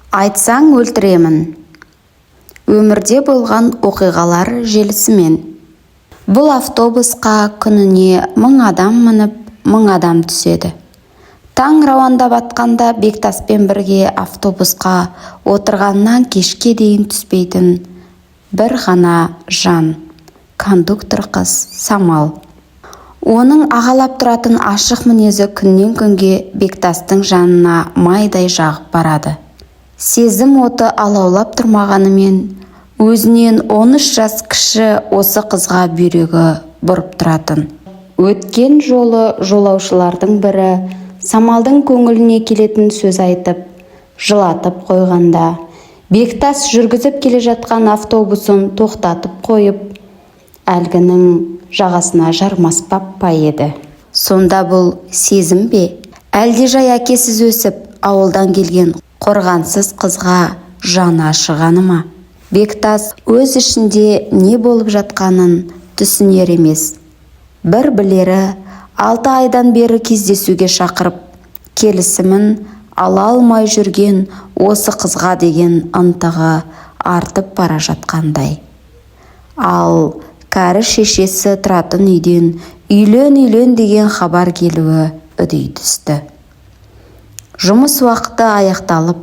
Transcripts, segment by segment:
Айтсаң өлтіремін. Өмірде болған оқиғалар желісімен. Бұл автобусқа күніне 1000 адам мініп, 1000 адам түседі. Таң рауандап атқанда Бектаспен бірге автобусқа отырғаннан кешке дейін түспейтін бір ғана жан. Кондуктор қыз Самал. Оның ағалап тұратын ашық мінезі күннен күнге Бектастың жанына майдай жағып барады. Сезім оты алаулап тұрмағанымен, өзінен 13 жас кіші осы қызға бүйрегі бұрып тұратын. Өткен жолы жолаушылардың бірі Самалдың көңіліне келетін сөз айтып, жылатып қойғанда, Бектас жүргізіп келе жатқан автобусын тоқтатып қойып, әлгінің жағасына жармаспап па еді. Сонда бұл сезім бе? Әлде жай әкесіз өсіп, ауылдан келген қорғансыз қызға жаны ашығаны ма? Бектас өз ішінде не болып жатқанын түсінер емес. Бір білері 6 айдан бері кездесуге шақырып, келісімін ала алмай жүрген осы қызға деген ынтығы артып бара жатқандай. Ал кәрі шешесі тұратын үйден үйлен деген хабар келуі үдей түсті. Жұмыс уақыты аяқталып,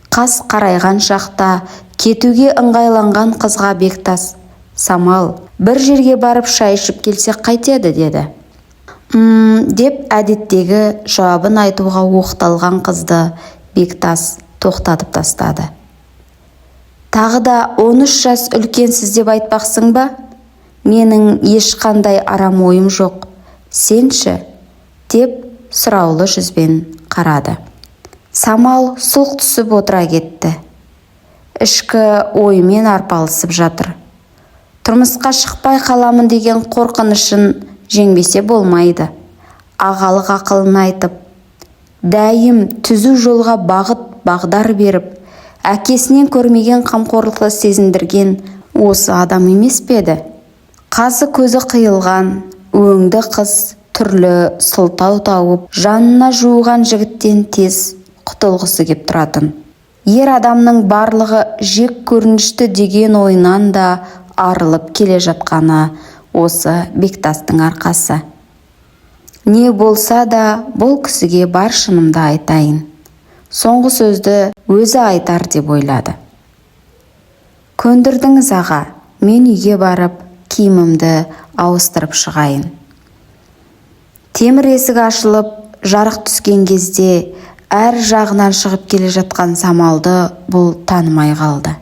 қас қарайған шақта кетуге ыңғайланған қызға Бектас: «Самал, бір жерге барып шай ішіп келсек қайтеді?» деді. Деп әдеттегі жауабын айтуға оқталған қызды Бектас тоқтатып тастады. «Тағы да 13 жас үлкенсіз деп айтпақсың ба? Менің ешқандай арам ойым жоқ. Сенші?» деп сұраулы жүзбен қарады. Самал сұлқ түсіп отыра кетті. Ішкі ойымен арпалысып жатыр. Тұрмысқа шықпай қаламын деген қорқынышын жеңбесе болмайды. Ағалық ақылын айтып, дәйім түзу жолға бағдар беріп, әкесінен көрмеген қамқорлықты сезіндірген осы адам емес пе еді? Қасы көзі қиылған, өңді қыз түрлі сылтау тауып, жанына жуған жігіттен тез құтылғысы кеп тұратын. Ер адамның барлығы жек көрінішті деген ойынан да арылып келе жатқаны осы Бектастың арқасы. Не болса да бұл кісіге бар шынымды айтайын. Соңғы сөзді өзі айтар деп ойлады. «Көндірдіңіз аға, мен үйге барып, киімімді ауыстырып шығайын». Темір есік ашылып, жарық түскен кезде әр жағынан шығып келе жатқан Самалды бұл танымай қалды.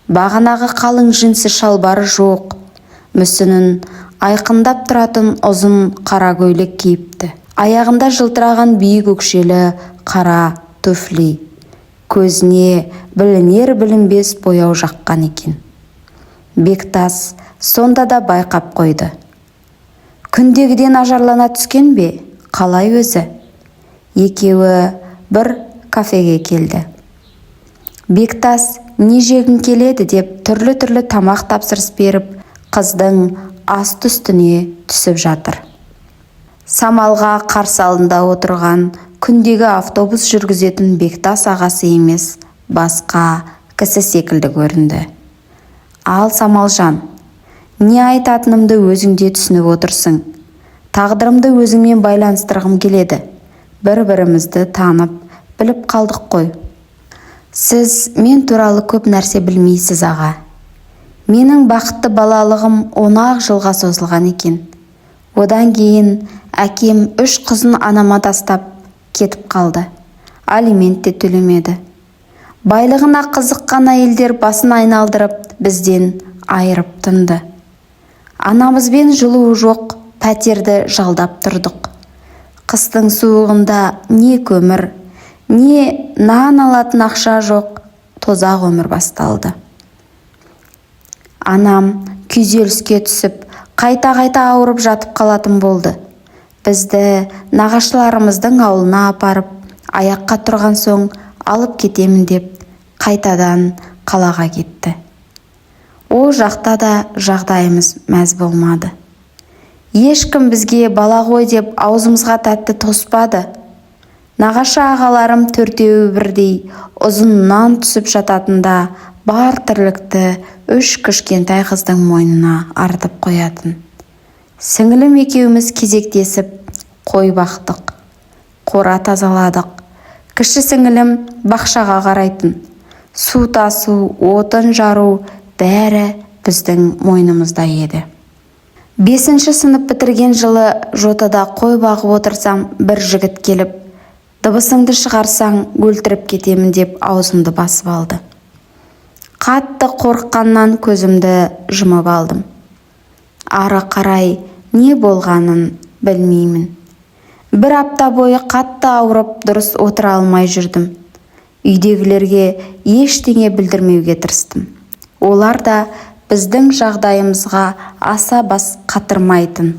Бағанағы қалың жінсі шалбары жоқ, мүсінін айқындап тұратын ұзын қара көйлек киіпті. Аяғында жылтыраған биік өкшелі қара туфли. Көзіне білінер білінбес бояу жаққан екен. Бектас сонда да байқап қойды. Күндегіден ажарлана түскен бе? Қалай өзі? Екеуі бір кафеге келді. Бектас не жегің келеді деп түрлі тамақ тапсырыс беріп, қыздың асты үстіне түсіп жатыр. Самалға қарсы алдында отырған күндегі автобус жүргізетін Бектас ағасы емес, басқа кісі секілді көрінді. «Ал Самалжан, не айтатынымды өзіңде түсініп отырсың. Тағдырымды өзіңмен байланыстырғым келеді. Бір-бірімізді танып, біліп қалдық қой. Сіз мен туралы көп нәрсе білмейсіз аға. Менің бақытты балалығым 10 жылға созылған екен. Одан кейін әкем 3 қызын анама тастап кетіп қалды. Алимент те төлемеді. Байлығына қызыққан әйелдер басын айналдырып, бізден айырып тынды. Анамызбен жылуы жоқ пәтерді жалдап тұрдық. Қыстың суығында не көмір, не нан алатын ақша жоқ, тозақ өмір басталды. Анам күйзеліске түсіп, қайта ауырып жатып қалатын болды. Бізді нағашыларымыздың ауылына апарып, аяққа тұрған соң алып кетемін деп, қайтадан қалаға кетті. О жақта да жағдайымыз мәз болмады. Ешкім бізге бала ғой деп аузымызға тәтті тоспады. Нағашы ағаларым төртеуі бірдей ұзыннан түсіп жататында бар тірлікті 3 кішкентай қыздың мойнына артып қоятын. Сіңілім екеуміз кезектесіп қой бақтық, қора тазаладық. Кіші сіңілім бақшаға қарайтын. Су тасу, отын жару бәрі біздің мойнымызда еді. 5-ші сынып бітірген жылы жотада қой бағып отырсам, бір жігіт келіп, дыбысыңды шығарсаң өлтіріп кетемін деп аузымды басып алды. Қатты қорыққаннан көзімді жұмып алдым. Ары қарай не болғанын білмеймін. 1 апта бойы қатты ауырып дұрыс отыра алмай жүрдім. Үйдегілерге ештеңе білдірмеуге тырыстым. Олар да біздің жағдайымызға аса бас қатырмайтын.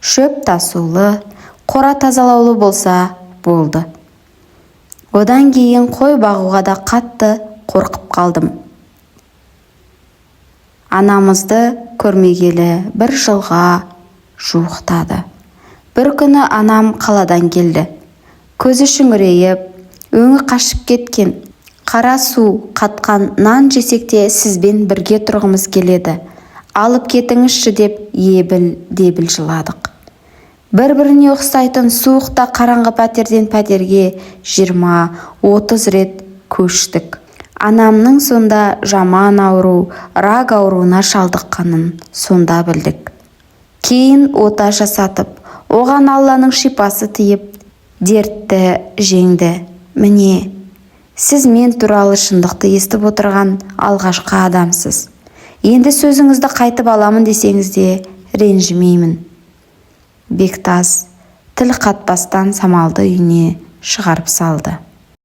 Шөп тасулы, қора тазалаулы болса болды. Одан кейін қой бағуға да қатты қорқып қалдым. Анамызды көрмегелі 1 жылға жуықтады. Бір күні анам қаладан келді. Көзі шүңірейіп, өңі қашып кеткен. Қара су қатқан нан жесекте сізбен бірге тұрғымыз келеді. Алып кетіңізші деп ебіл-дебіл жыладық. Бір-біріне ұқсайтын суықта қараңғы пәтерден пәтерге 20-30 рет көштік. Анамның сонда жаман ауру, рак ауруына шалдыққанын сонда білдік. Кейін ота жасатып, оған Алланың шипасы тиіп, дертті жеңді. Міне, сіз мен туралы шындықты естіп отырған алғашқы адамсыз. Енді сөзіңізді қайтып аламын десеңіз де ренжімеймін. Бектас тіл қатпастан самалды үйіне шығарып салды.